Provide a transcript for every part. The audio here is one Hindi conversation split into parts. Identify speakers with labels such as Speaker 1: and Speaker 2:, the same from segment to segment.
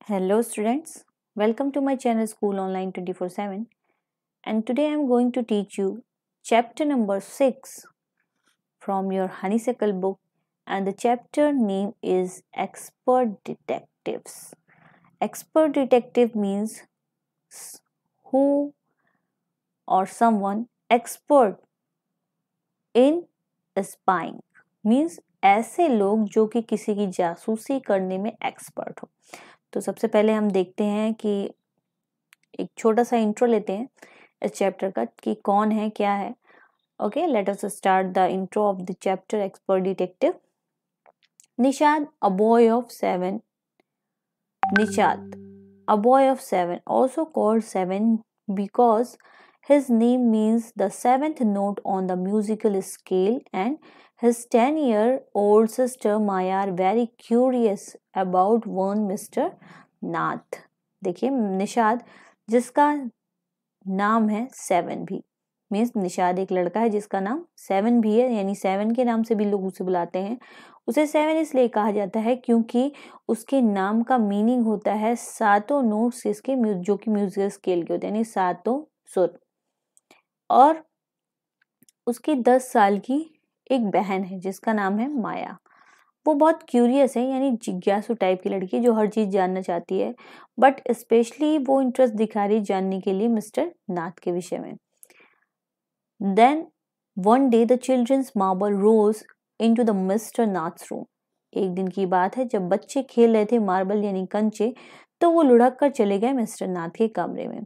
Speaker 1: Hello students, welcome to my channel School Online 24/7 and today I am going to teach you chapter number 6 from your Honeysuckle book and the chapter name is Expert Detectives. Expert detective means who or someone expert in spying means ऐसे लोग जो कि किसी की जासूसी करने में एक्सपर्ट हो। तो सबसे पहले हम देखते हैं कि एक छोटा सा इंट्रो लेते हैं इस चैप्टर का कि कौन है क्या है। Okay, let us start the intro of the chapter expert detective. Nishad, a boy of 7. Nishad, a boy of 7, also called 7 because his name means the seventh note on the musical scale, and his 10-year-old sister Maya are very curious about one Mr. Nath. देखिए, निशाद जिसका नाम है 7 भी मीन्स निशाद एक लड़का है जिसका नाम 7 भी है, यानी 7 के नाम से भी लोग उसे बुलाते हैं। उसे 7 इसलिए कहा जाता है क्योंकि उसके नाम का मीनिंग होता है सातों नोट्स इसके जो कि म्यूजिकल स्केल के होते हैं, यानी सातों सुर। और उसकी 10 साल की एक बहन है जिसका नाम है माया। वो बहुत क्यूरियस है, यानी जिज्ञासु टाइप की लड़की जो हर चीज़ जानना चाहती है, बट स्पेशली वो इंटरेस्ट दिखा रही जानने के लिए मिस्टर नाथ के विषय में। Then one day the children's marble rose into the Mr. Nath's room. एक दिन की बात है जब बच्चे खेल रहे थे मार्बल यानी कंचे, तो वो लुढ़क कर चले गए मिस्टर नाथ के कमरे में।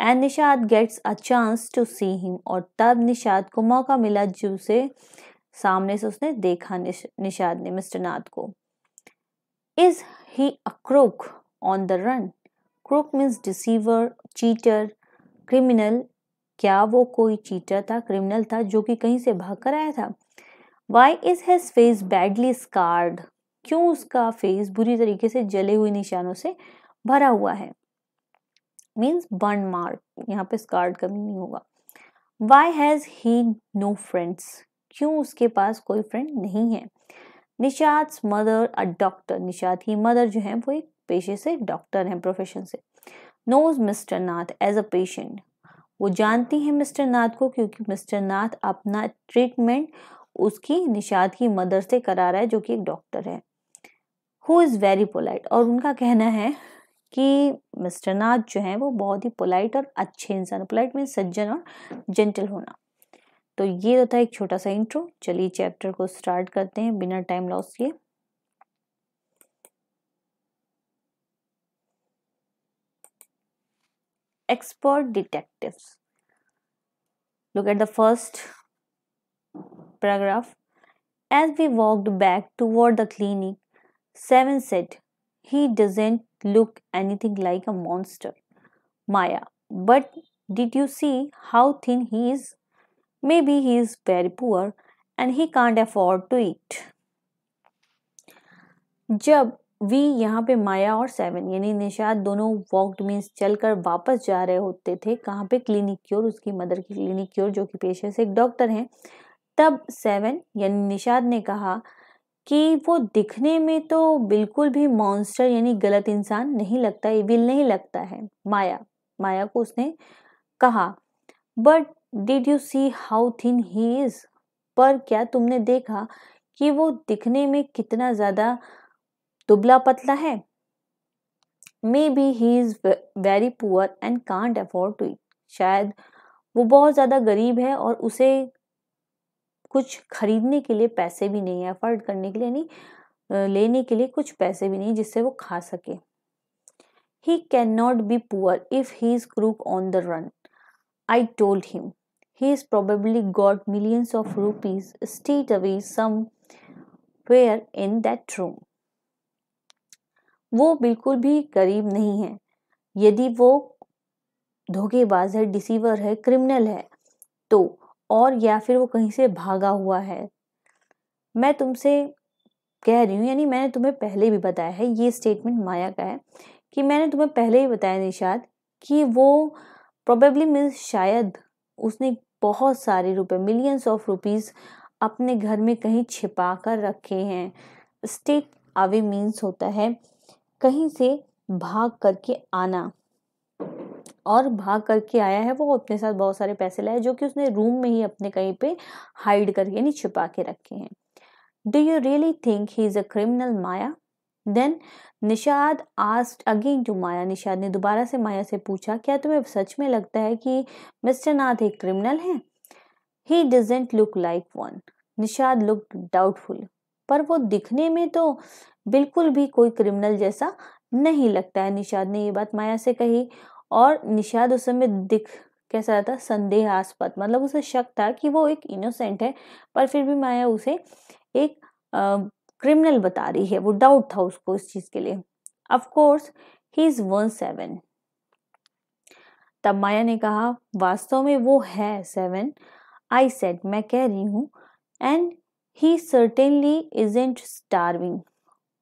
Speaker 1: And Nishad gets a chance to see him. और तब निशाद को मौका मिला जिसे सामने से उसने देखा निशाद ने मिस्टर नाथ को। Is he a crook on the run? Crook means deceiver, cheater, criminal. क्या वो कोई चीटर था, क्रिमिनल था जो कि कहीं से भाग कर आया था? Why is his face badly scarred? क्यों उसका फेस बुरी तरीके से जले हुए निशानों से भरा हुआ है? Means burn mark, यहाँ पे scarred का मीनिंग होगा। Why has he no friends? क्यों उसके पास कोई फ्रेंड नहीं है? निशाद्स मदर अ डॉक्टर, निशाद की मदर जो है वो एक पेशे से डॉक्टर हैं, प्रोफेशन से। Knows mister Nath as a patient, वो जानती है मिस्टर नाथ को क्योंकि मिस्टर नाथ अपना ट्रीटमेंट उसकी निशाद की मदर से करा रहा है जो कि एक डॉक्टर है। हु इज़ वेरी पोलाइट, और उनका कहना है कि मिस्टर नाथ जो है वो बहुत ही पोलाइट और अच्छे इंसान। पोलाइट मीन्स सज्जन और जेंटल होना। तो ये होता है एक छोटा सा इंट्रो। चलिए चैप्टर को स्टार्ट करते हैं बिना टाइम लॉस किए। Expert detectives. Look at the first paragraph. As we walked back toward the clinic, 7 said, "He doesn't look anything like a monster, Maya. But did you see how thin he is? Maybe he is very poor and he can't afford to eat." जब वी यहाँ पे माया और 7 यानी निशाद दोनों वॉक्ड मीन्स चलकर वापस जा रहे होते थे, कहाँ पे? क्लिनिक की ओर, उसकी मदर की क्लिनिक की ओर जो कि पेशे से एक डॉक्टर हैं। तब 7 यानी निशाद ने कहा कि वो दिखने में तो बिल्कुल भी मॉन्स्टर यानी गलत इंसान नहीं लगता, इविल नहीं लगता है। माया को उसने कहा, but did you see how thin he is, पर क्या तुमने देखा कि वो दिखने में कितना ज्यादा दुबला पतला है? Maybe he is very poor and can't afford to eat, शायद वो बहुत ज्यादा गरीब है और उसे कुछ खरीदने के लिए पैसे भी नहीं है, अफोर्ड करने के लिए यानी लेने के लिए कुछ पैसे भी नहीं जिससे वो खा सके। He can not be poor if he is crook on the run, I told him. He is probably got millions of rupees stayed away somewhere in that room. वो बिल्कुल भी गरीब नहीं है। यदि वो धोखेबाज है, डिसीवर है, क्रिमिनल है तो, और या फिर वो कहीं से भागा हुआ है। मैं तुमसे कह रही हूँ, यानी मैंने तुम्हें पहले भी बताया है, ये स्टेटमेंट माया का है कि मैंने तुम्हें पहले ही बताया निशाद कि वो प्रोबेबली मीन्स शायद उसने बहुत सारे रुपए, मिलियंस ऑफ रुपीस अपने घर में कहीं छिपा कर रखे हैं। स्टेट अवे मीन्स होता है कहीं से भाग करके आना, और भाग करके आया है वो अपने साथ बहुत सारे पैसे लाए जो कि उसने रूम में ही अपने कहीं पे हाइड करके यानी छिपा के रखे हैं। Do you really think he is a criminal Maya? Then Nishad asked again to Maya, Nishad ने दोबारा से माया से पूछा, क्या तुम्हें सच में लगता है कि मिस्टर नाथ एक क्रिमिनल है? He doesn't look like one, Nishad look doubtful, पर वो दिखने में तो बिल्कुल भी कोई क्रिमिनल जैसा नहीं लगता है। निषाद ने ये बात माया से कही, और निषाद उस समय दिख कैसा रहा था, संदेहास्पद, मतलब उसे शक था कि वो एक इनोसेंट है, पर फिर भी माया उसे एक क्रिमिनल बता रही है, वो डाउट था उसको इस चीज के लिए। Of course he is 17। तब माया ने कहा, वास्तव में वो है 7। आई सेड, मैं कह रही हूँ, and he certainly isn't starving,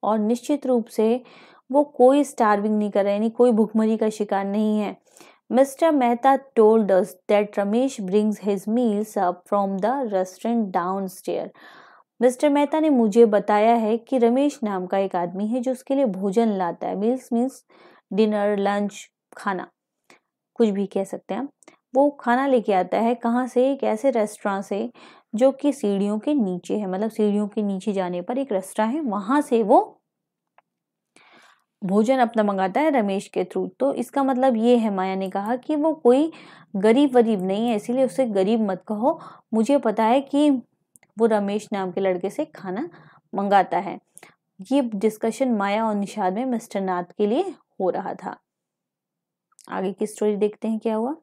Speaker 1: और निश्चित रूप से वो कोई स्टार्विंग नहीं कर रहा है, यानी कोई भूखमरी का शिकार नहीं है। Mister Mehta told us that Ramesh brings his meals up from the restaurant downstair. Mister Mehta ने मुझे बताया है कि रमेश नाम का एक आदमी है जो उसके लिए भोजन लाता है। मील्स मीन्स डिनर, लंच, खाना, कुछ भी कह सकते हैं। वो खाना लेके आता है कहाँ से? एक ऐसे रेस्टोरेंट से जो कि सीढ़ियों के नीचे है, मतलब सीढ़ियों के नीचे जाने पर एक रेस्टोरेंट है, वहां से वो भोजन अपना मंगाता है रमेश के थ्रू। तो इसका मतलब ये है, माया ने कहा, कि वो कोई गरीब वरीब नहीं है, इसीलिए उसे गरीब मत कहो। मुझे पता है कि वो रमेश नाम के लड़के से खाना मंगाता है। ये डिस्कशन माया और निषाद में मिस्टर नाथ के लिए हो रहा था। आगे की स्टोरी देखते हैं क्या हुआ।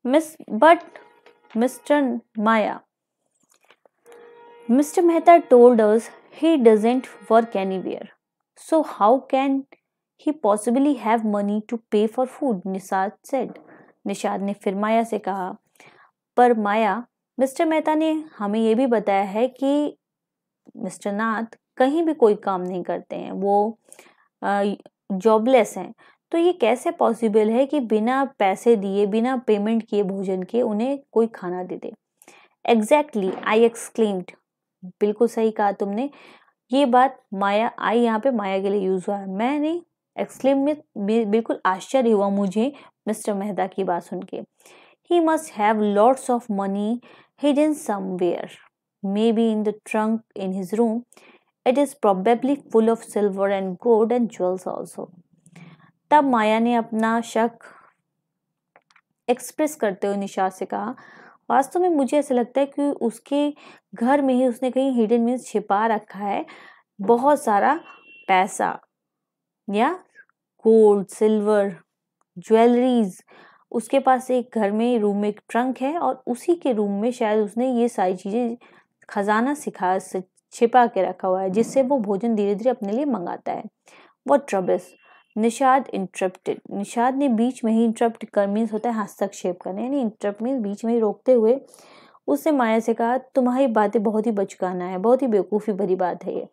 Speaker 1: But Mr. Maya, Mr. Mehta told us he doesn't work anywhere. So how can he possibly have money to pay for food? Nishad said. Nishad ने फिर माया से कहा, पर माया, मिस्टर मेहता ने हमें यह भी बताया है कि मिस्टर नाथ कहीं भी कोई काम नहीं करते हैं, वो जॉबलेस हैं। तो ये कैसे पॉसिबल है कि बिना पैसे दिए, बिना पेमेंट किए भोजन के उन्हें कोई खाना दे दे? एग्जैक्टली, आई एक्सक्लेम्ड, बिल्कुल सही कहा तुमने। ये बात माया, आई यहाँ पे माया के लिए यूज हुआ है, मैं नहीं। एक्सक्लेम में बिल्कुल आश्चर्य हुआ मुझे मिस्टर मेहता की बात सुन के। He must have lots of money hidden somewhere, may be in the trunk in his room, it is probably full of silver and gold and jewels also. तब माया ने अपना शक एक्सप्रेस करते हुए निषाद से कहा, वास्तव में मुझे ऐसा लगता है कि उसके घर में ही उसने कहीं हिडन मीन्स छिपा रखा है बहुत सारा पैसा, या गोल्ड, सिल्वर, ज्वेलरीज। उसके पास एक घर में रूम में एक ट्रंक है, और उसी के रूम में शायद उसने ये सारी चीजें खजाना छिपा के रखा हुआ है, जिससे वो भोजन धीरे धीरे अपने लिए मंगाता है। What troubles? Nishad interrupted, Nishad ने बीच में ही इंटरप्ट कर मीन्स होता है हस्तक्षेप करना, यानी इंटरप्ट मीन्स बीच में ही रोकते हुए उसने माया से कहा, तुम्हारी बातें बहुत ही बचकाना है, बहुत ही बेवकूफ़ी भरी बात है ये।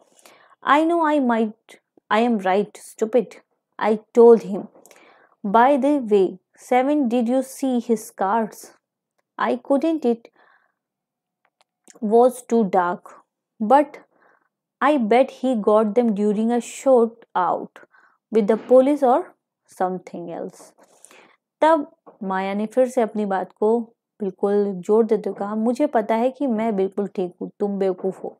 Speaker 1: I know I am right stupid, I told him. By the way 7, did you see his cards? I couldn't, it was too dark, but I bet he got them during a shoot out with the police or something else. तब माया ने फिर से अपनी बात को बिल्कुल जोर देते हुए कहा, मुझे पता है कि मैं बिल्कुल ठीक हूँ, तुम बेवकूफ़ हो।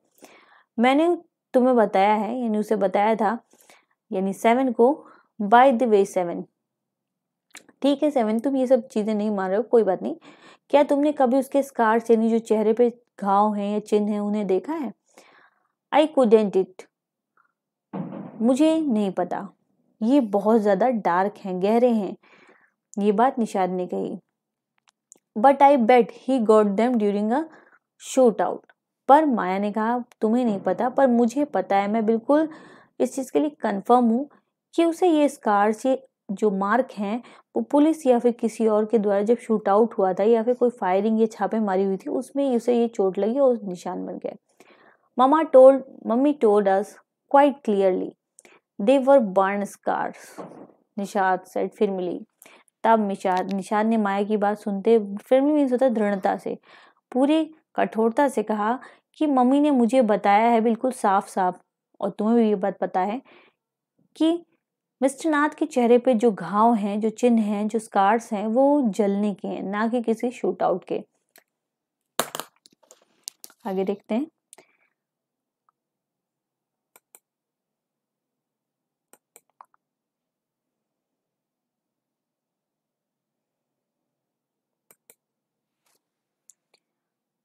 Speaker 1: मैंने तुम्हें बताया है, यानी उसे बताया था, यानी 7 को, बाय द वे 7, ठीक है 7, तुम ये सब चीज़ें नहीं मान रहे हो, कोई बात नहीं। क्या तुमने कभी उसके स्कार्स, यानी जो चेहरे पे घाव हैं या चिन्ह हैं, उन्हें देखा है? आई कुडेंट इट, मुझे नहीं पता, ये बहुत ज़्यादा डार्क हैं, गहरे हैं। ये बात निषाद ने कही। But I bet he got them during a shootout, पर माया ने कहा, तुम्हें नहीं पता, पर मुझे पता है, मैं बिल्कुल इस चीज़ के लिए कंफर्म हूँ कि उसे ये स्कार्स, ये जो मार्क हैं, वो पुलिस या फिर किसी और के द्वारा जब शूट आउट हुआ था या फिर कोई फायरिंग या छापे मारी हुई थी, उसमें उसे ये चोट लगी और निशान बन गए। Mummy told us quite clearly they were burn scars, Nishad said firmly. तब निषाद ने माया की बात सुनते, फिल्मी मीन्स होता है दृढ़ता से, पूरी कठोरता से कहा कि मम्मी ने मुझे बताया है बिल्कुल साफ साफ, और तुम्हें भी ये बात पता है कि मिस्टर नाथ के चेहरे पे जो घाव हैं, जो चिन्ह हैं, जो स्कार्स हैं, वो जलने के हैं, ना कि किसी शूट आउट के। आगे देखते हैं।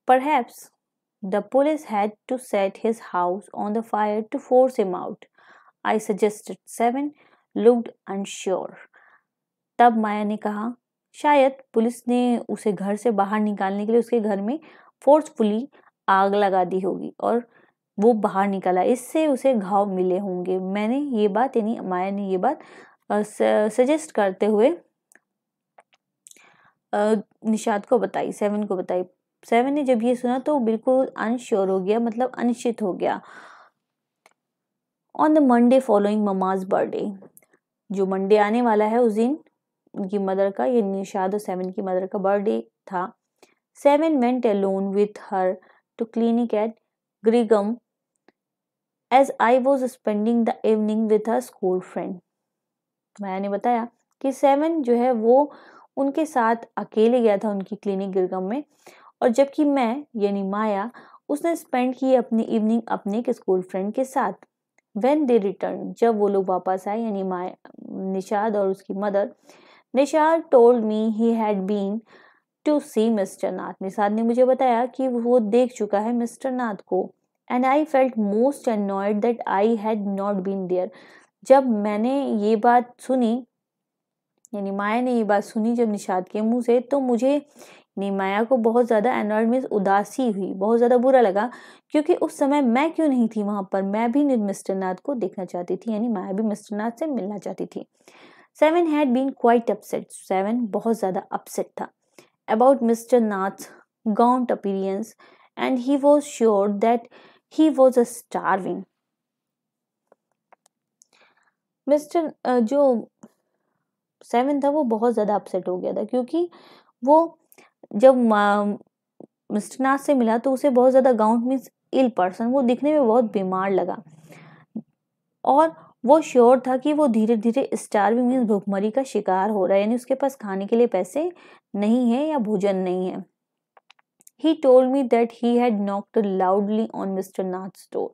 Speaker 1: Perhaps the police had to set his house on the fire to force him out, I suggested. Seven looked unsure. तब माया ने कहा, शायद पुलिस ने उसे घर से बाहर निकालने के लिए उसके घर में फोर्सफुली आग लगा दी होगी और वो बाहर निकला, इससे उसे घाव मिले होंगे। मैंने ये बात, यानी माया ने ये बात सजेस्ट करते हुए निशाद को बताई, सेवन को बताई। सेवन ने जब ये सुना तो बिल्कुल अनश्योर हो गया, मतलब अनिश्चित हो गया। On the Monday following mama's birthday, जो मंडे आने वाला है उस दिन उनकी मदर का, ये निशाद और सेवन की मदर का बर्थडे था। Seven went alone with her to clinic at Grigam as I was spending the evening with her school friend. मैंने बताया कि सेवन जो है वो उनके साथ अकेले गया था उनकी क्लिनिक गिरगम में, और जबकि मैं यानी माया उसने स्पेंड की अपनी इवनिंग अपने के स्कूल फ्रेंड के साथ। व्हेन दे रिटर्न, जब वो लोग वापस आए, यानी माया, निशाद और उसकी mother, Nishad told me he had been to see mister Nath. Nishad ने मुझे बताया कि वो देख चुका है मिस्टर नाथ को। And I felt most annoyed that I had not been there. जब मैंने ये बात सुनी, यानी माया ने ये बात सुनी जब निशाद के मुंह से, तो मुझे माया को बहुत ज़्यादा एनॉयड मीन्स उदासी हुई, बहुत ज़्यादा बुरा लगा, क्योंकि उस समय मैं क्यों नहीं थी वहाँ पर। मैं भी मिस्टर नाथ को देखना चाहती थी, यानी माया भी मिस्टर नाथ से मिलना चाहती थी। Seven had been quite upset, Seven बहुत ज़्यादा अपसेट था about mister Nath gaunt appearance and he was sure that he was a starving. Mister जो सेवन था वो बहुत ज़्यादा अपसेट हो गया था, क्योंकि वो जब मिस्टर नाथ से मिला तो उसे बहुत ज़्यादा गाउंट मीन्स इल पर्सन, वो दिखने में बहुत बीमार लगा, और वो श्योर था कि वो धीरे धीरे स्टार्विंग मीन्स भूखमरी का शिकार हो रहा है, यानी उसके पास खाने के लिए पैसे नहीं है या भोजन नहीं है। He told me that he had knocked loudly on Mr. Nath's door.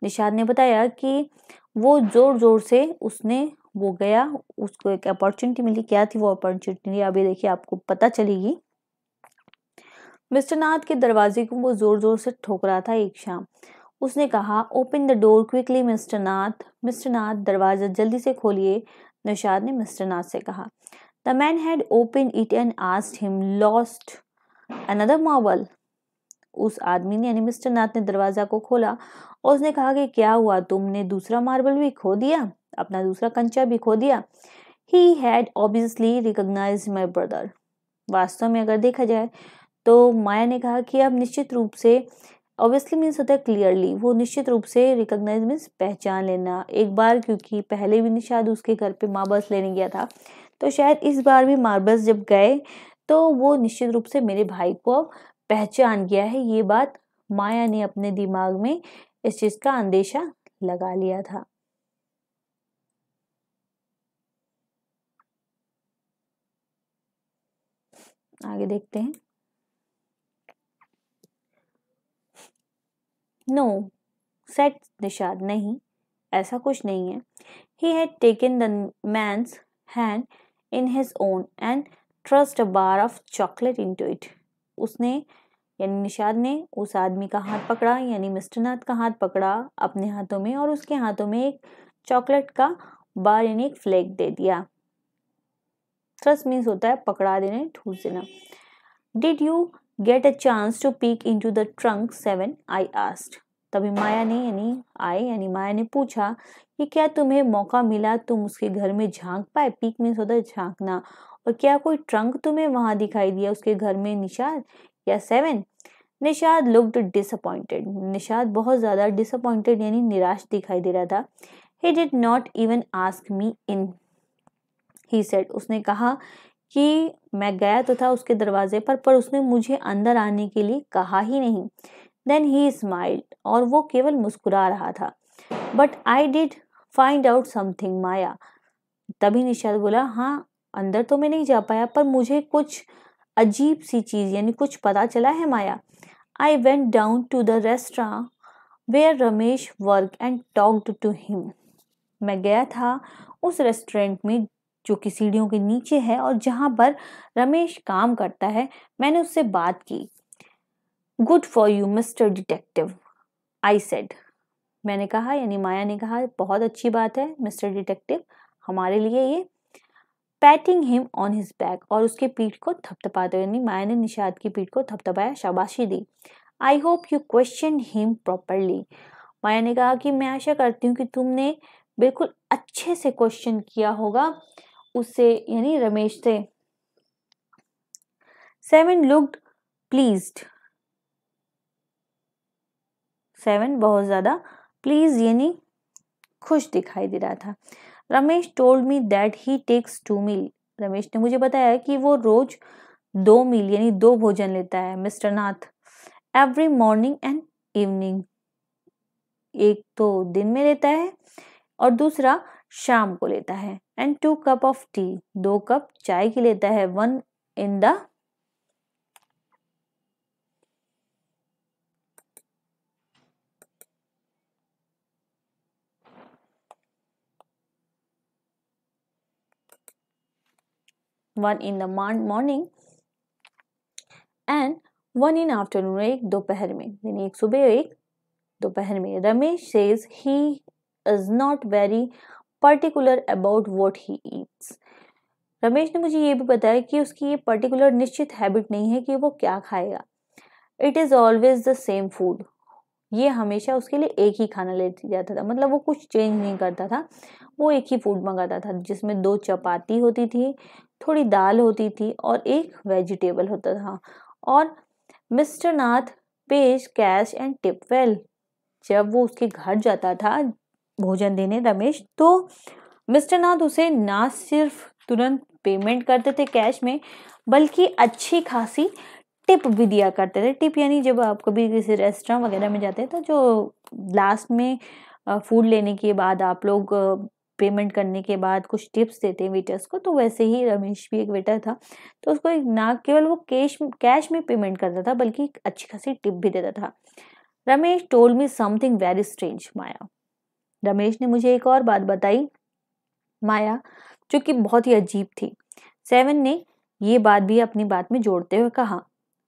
Speaker 1: Nishad ने बताया कि वो जोर जोर से उसने वो गया, उसको एक अपॉर्चुनिटी मिली। क्या थी वो अपॉर्चुनिटी, अभी देखिए आपको पता चलेगी। मिस्टर नाथ के दरवाजे को वो जोर जोर से ठोक रहा था एक शाम। उसने कहा, open the door quickly mister Nath. Mister Nath, दरवाजा जल्दी से खोलिए, निशाद ने मिस्टर नाथ से कहा। The man had open it and asked him, lost another marble. उस आदमी ने, यानी मिस्टर नाथ ने दरवाजा को खोला और उसने कहा कि क्या हुआ, तुमने दूसरा मार्बल भी खो दिया, अपना दूसरा कंचा भी खो दिया। He had obviously recognised my brother. वास्तव में अगर देखा जाए तो माया ने कहा कि अब निश्चित रूप से, ऑब्वियसली मीन्स होता है क्लियरली, वो निश्चित रूप से, रिकॉग्नाइज मीन्स पहचान लेना। एक बार, क्योंकि पहले भी निशाद उसके घर पे मार्बल्स लेने गया था, तो शायद इस बार भी मार्बल्स जब गए तो वो निश्चित रूप से मेरे भाई को पहचान गया है। ये बात माया ने अपने दिमाग में इस चीज का अंदेशा लगा लिया था। आगे देखते हैं। नो सेट निशाद, नहीं, ऐसा कुछ नहीं है। He had taken the man's hand in his own and thrust a bar of chocolate into it. उसने, यानी निशाद ने उस आदमी का हाथ पकड़ा, यानी मिस्टर नाथ का हाथ पकड़ा अपने हाथों में, और उसके हाथों में एक चॉकलेट का बार यानी एक फ्लेक दे दिया। थ्रस्ट मीन्स होता है पकड़ा देना, ठूस देना। Did you get a chance to peek into the trunk, Seven? I asked. तभी माया ने, यानी माया ने पूछा कि क्या तुम्हें मौका मिला, तुम उसके घर में झांक पाए। पीक मीन्स होता है झांकना। और क्या कोई ट्रंक तुम्हें वहां दिखाई दिया उसके घर में, निशाद या seven? Nishad looked disappointed. Nishad बहुत ज्यादा डिसअपॉइंटेड यानी निराश दिखाई दे रहा था। He did not even ask me in, he said. उसने कहा कि मैं गया तो था उसके दरवाजे पर उसने मुझे अंदर आने के लिए कहा ही नहीं। देन ही स्माइल्ड, और वो केवल मुस्कुरा रहा था। But I did find out something Maya. तभी निशाद बोला, हाँ अंदर तो मैं नहीं जा पाया, पर मुझे कुछ अजीब सी चीज यानी कुछ पता चला है Maya. I went down to the restaurant where Ramesh work and talked to him. मैं गया था उस रेस्टोरेंट में जो कि सीढ़ियों के नीचे है और जहां पर रमेश काम करता है। मैंने उससे बात की। Good for you mister detective, I said. मैंने कहा यानी माया ने कहा, बहुत अच्छी बात है मिस्टर डिटेक्टिव, हमारे लिए ये। Patting him on his back, और उसके पीठ को थपथपाते हुए, यानी माया ने निशाद की पीठ को थपथपाया, शाबाशी दी। I hope you question him properly. Maya ने कहा कि मैं आशा करती हूँ कि तुमने बिल्कुल अच्छे से क्वेश्चन किया होगा उससे, यानी रमेश से। Seven looked pleased. सेवन बहुत ज्यादा प्लीज यानी खुश दिखाई दे रहा था। Ramesh told me that he takes 2 mile. Ramesh ने मुझे बताया कि वो रोज 2 मील यानी 2 भोजन लेता है mister Nath. Every morning and evening, एक तो दिन में लेता है और दूसरा शाम को लेता है। And 2 cup of T, 2 cup चाय की लेता है। 1 in the morning and 1 in afternoon, एक दोपहर में, यानी एक सुबह एक दोपहर में। Ramesh says he is not very particular about what he eats. Ramesh ने मुझे ये भी बताया कि उसकी ये पर्टिकुलर निश्चित हैबिट नहीं है कि वो क्या खाएगा। It is always the same food, ये हमेशा उसके लिए एक ही खाना ले जाता था, मतलब वो कुछ चेंज नहीं करता था। वो एक ही फूड मंगाता था जिसमें 2 चपाती होती थी, थोड़ी दाल होती थी और एक वेजिटेबल होता था। और mister Nath page cache and tip well. जब वो उसके घर जाता था भोजन देने रमेश, तो मिस्टर नाथ उसे ना सिर्फ तुरंत पेमेंट करते थे कैश में, बल्कि अच्छी खासी टिप भी दिया करते थे। टिप यानी जब आप कभी किसी रेस्टोरेंट वगैरह में जाते हैं तो जो लास्ट में फूड लेने के बाद आप लोग पेमेंट करने के बाद कुछ टिप्स देते हैं वेटर्स को, तो वैसे ही रमेश भी एक वेटर था। तो उसको एक ना केवल वो कैश में पेमेंट करता था, बल्कि अच्छी खासी टिप भी देता था। Ramesh told me something very strange Maya. Ramesh ने मुझे एक और बात बताई माया, जो कि बहुत ही अजीब थी। सेवन ने ये बात भी अपनी बात में जोड़ते हुए कहा,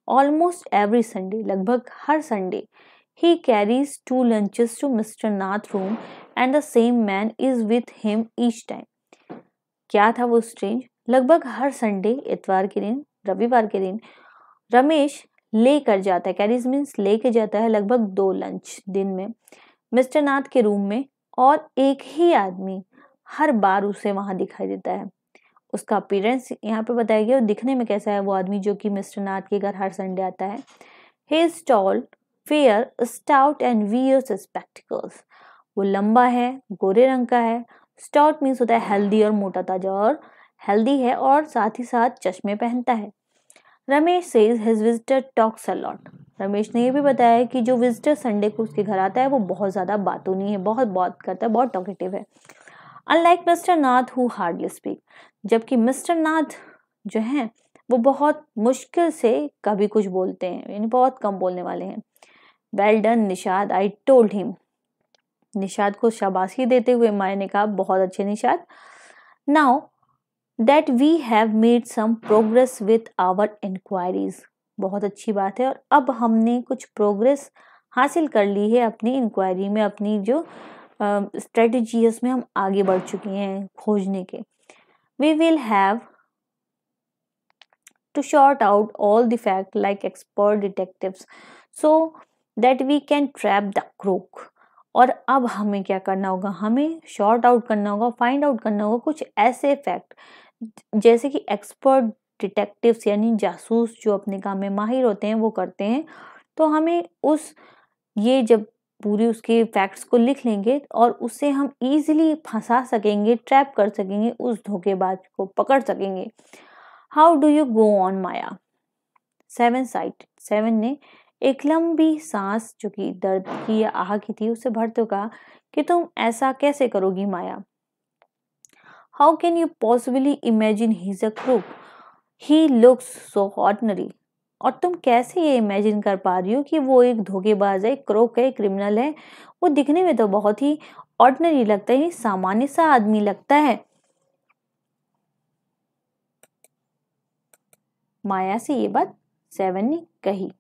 Speaker 1: ऑलमोस्ट एवरी संडे, लगभग हर Sunday, he carries 2 lunches to Mr. Nath room and the same man is with him each time. क्या था वो स्ट्रेंज? लगभग हर संडे, इतवार के दिन, रविवार के दिन, रमेश लेकर जाता है, कैरीज मीन्स लेके जाता है, लगभग 2 लंच दिन में मिस्टर नाथ के रूम में, और एक ही आदमी हर बार उसे वहां दिखाई देता है। उसका अपीयरेंस यहाँ पे बताया गया, दिखने में कैसा है वो आदमी जो कि मिस्टर नाथ के घर हर संडे आता है। He is tall, fair, stout and wears spectacles. वो लंबा है, गोरे रंग का है। स्टाउट मीन्स होता है हेल्दी और मोटा ताजा, और हेल्दी है और साथ ही साथ चश्मे पहनता है। Ramesh says his visitor talks a lot. Ramesh ने ये भी बताया कि जो विजिटर संडे को उसके घर आता है वो बहुत ज्यादा बातूनी है, बहुत बात करता है, बहुत टॉकेटिव है। Unlike mister Nath who hardly speak, जबकि मिस्टर नाथ जो हैं वो बहुत मुश्किल से कभी कुछ बोलते हैं, यानी बहुत कम बोलने वाले हैं। Well done Nishad, I told him. Nishad को शाबाशी देते हुए माया ने कहा, बहुत अच्छे Nishad. Now that we have made some progress with our inquiries, बहुत अच्छी बात है, और अब हमने कुछ प्रोग्रेस हासिल कर ली है अपनी इंक्वायरी में, अपनी जो स्ट्रेटेजी है उसमें हम आगे बढ़ चुके हैं खोजने के। We will have to sort out all the facts like expert detectives so that we can trap the crook। और अब हमें क्या करना होगा, हमें शॉर्ट आउट करना होगा, फाइंड आउट करना होगा कुछ ऐसे फैक्ट जैसे कि एक्सपर्ट डिटेक्टिव्स यानी जासूस जो अपने काम में माहिर होते हैं वो करते हैं। तो हमें उस ये जब पूरी उसके फैक्ट्स को लिख लेंगे और उससे हम इजीली फंसा सकेंगे, ट्रैप कर सकेंगे, उस धोखेबाज को पकड़ सकेंगे। How do you go on Maya? Seven site, seven ने एक लंबी सांस जो कि दर्द की या आह की थी उससे भरते हुए कहा कि तुम ऐसा कैसे करोगी Maya? How can you possibly imagine he is a crook? He looks so ordinary. और तुम कैसे ये इमेजिन कर पा रही हो कि वो एक धोखेबाज है, क्रोक है, क्रिमिनल है? वो दिखने में तो बहुत ही ऑर्डिनरी लगता है, सामान्य सा आदमी लगता है। माया से ये बात 7 ने कही।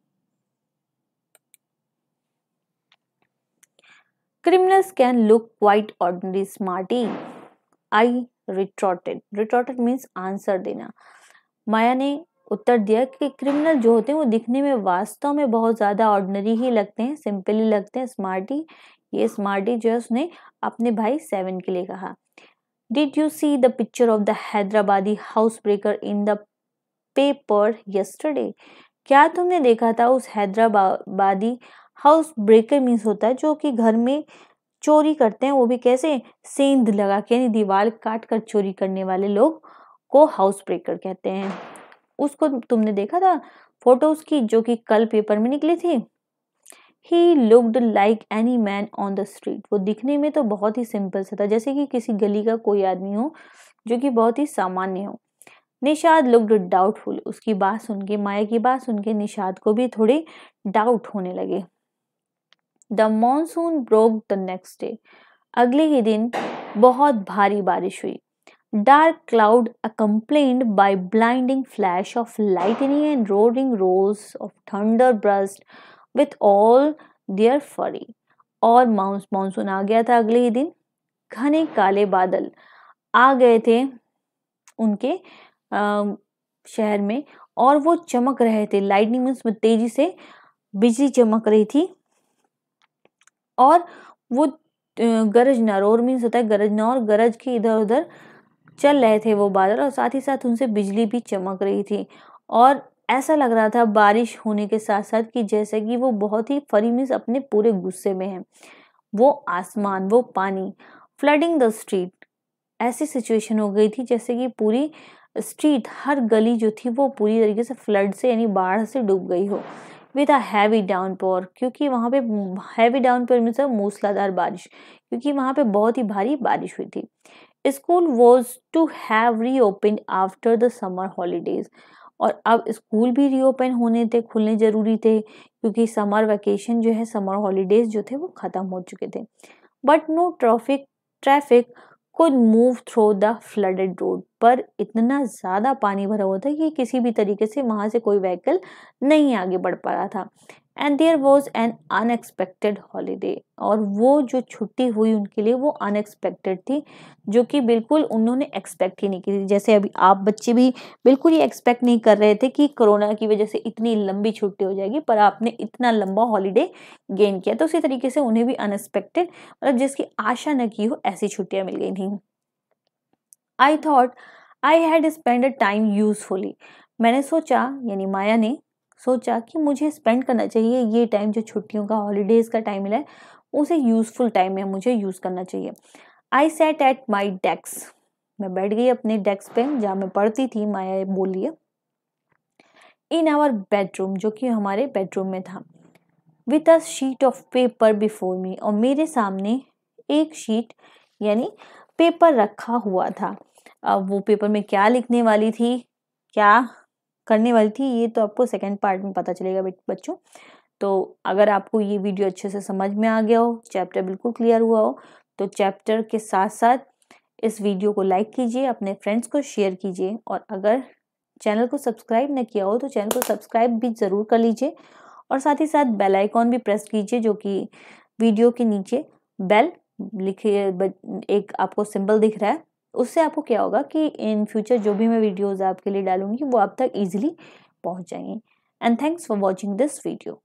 Speaker 1: Criminals can look quite ordinary, smarty. I retorted. Retorted means answer देना। माया ने उत्तर दिया कि क्रिमिनल जो होते हैं वो दिखने में वास्तव में बहुत ज्यादा ऑर्डिनरी ही लगते हैं, सिंपल ही लगते हैं, स्मार्टी। ये स्मार्टी जो है उसने अपने भाई 7 के लिए कहा। Did you see the picture of the Hyderabadi housebreaker in the paper yesterday? क्या तुमने देखा था उस हैदराबादी हाउस ब्रेकर मीन्स होता है जो कि घर में चोरी करते हैं, वो भी कैसे? सेंध लगा के, यानी दीवार काट कर चोरी करने वाले लोग को हाउस ब्रेकर कहते हैं। उसको तुमने देखा था फोटो उसकी जो कि कल पेपर में निकली थी? He looked like any man on the street. वो दिखने में तो बहुत ही सिंपल सा था, जैसे कि किसी गली का कोई आदमी हो जो कि बहुत ही सामान्य हो। Nishad looked doubtful. उसकी बात सुन के, माया की बात सुन के निषाद को भी थोड़े डाउट होने लगे। The monsoon broke the next day. अगले ही दिन बहुत भारी बारिश हुई। Dark cloud accompanied by blinding flash of lightning and roaring roars of thunder burst with all their fury। और मानसून आ गया था अगले ही दिन। घने काले बादल आ गए थे उनके शहर में और वो चमक रहे थे। लाइटनिंग मीन्स में तेजी से बिजली चमक रही थी और वो गरजना, रोर मीन्स होता है गरजना, और गरज के इधर उधर चल रहे थे वो बादल और साथ ही साथ उनसे बिजली भी चमक रही थी। और ऐसा लग रहा था बारिश होने के साथ साथ कि जैसे कि वो बहुत ही फरी मीन्स अपने पूरे गुस्से में है। वो आसमान, वो पानी, फ्लडिंग द स्ट्रीट। ऐसी सिचुएशन हो गई थी जैसे कि पूरी स्ट्रीट, हर गली जो थी वो पूरी तरीके से फ्लड से यानी बाढ़ से डूब गई हो। विद अ हैवी डाउनपोर, क्योंकि वहाँ पे हैवी डाउनपोर मीन्स मूसलाधार बारिश, क्योंकि वहाँ पे बहुत ही भारी बारिश हुई थी। School was to have reopen after the summer holidays. और अब स्कूल भी रीओपन होने थे, खुलने जरूरी थे, क्योंकि समर वेकेशन जो है, समर हॉलीडेज जो थे वो खत्म हो चुके थे। But no traffic could move through the flooded road। पर इतना ज़्यादा पानी भरा हुआ था कि किसी भी तरीके से वहाँ से कोई व्हीकल नहीं आगे बढ़ पा रहा था। And there was an unexpected holiday. और वो जो छुट्टी हुई उनके लिए वो अनएक्सपेक्टेड थी, जो कि बिल्कुल उन्होंने एक्सपेक्ट ही नहीं की थी। जैसे अभी आप बच्चे भी बिल्कुल ही एक्सपेक्ट नहीं कर रहे थे कि कोरोना की वजह से इतनी लंबी छुट्टी हो जाएगी, पर आपने इतना लंबा हॉलीडे गेन किया। तो उसी तरीके से उन्हें भी अनएक्सपेक्टेड, मतलब जिसकी आशा न की हो, ऐसी छुट्टियां मिल गई थी। I thought I had spend a time usefully. मैंने सोचा, यानी माया ने सोचा कि मुझे स्पेंड करना चाहिए ये टाइम, जो छुट्टियों का हॉलीडेज का टाइम मिला है उसे यूजफुल टाइम में मुझे यूज करना चाहिए। आई सेट एट माई डेस्क। मैं बैठ गई अपने डेस्क पे जहाँ मैं पढ़ती थी, माया बोली है। इन आवर बेडरूम, जो कि हमारे बेडरूम में था। With a sheet of paper before me, और मेरे सामने एक शीट यानी पेपर रखा हुआ था। अब वो पेपर में क्या लिखने वाली थी, क्या करने वाली थी, ये तो आपको सेकंड पार्ट में पता चलेगा बच्चों। तो अगर आपको ये वीडियो अच्छे से समझ में आ गया हो, चैप्टर बिल्कुल क्लियर हुआ हो, तो चैप्टर के साथ साथ इस वीडियो को लाइक कीजिए, अपने फ्रेंड्स को शेयर कीजिए, और अगर चैनल को सब्सक्राइब न किया हो तो चैनल को सब्सक्राइब भी ज़रूर कर लीजिए, और साथ ही साथ बेल आइकॉन भी प्रेस कीजिए, जो कि वीडियो के नीचे बेल लिखे एक आपको सिंबल दिख रहा है। उससे आपको क्या होगा कि इन फ्यूचर जो भी मैं वीडियोज़ आपके लिए डालूंगी वो आप तक ईजिली पहुंच जाएंगी। And thanks for watching this video.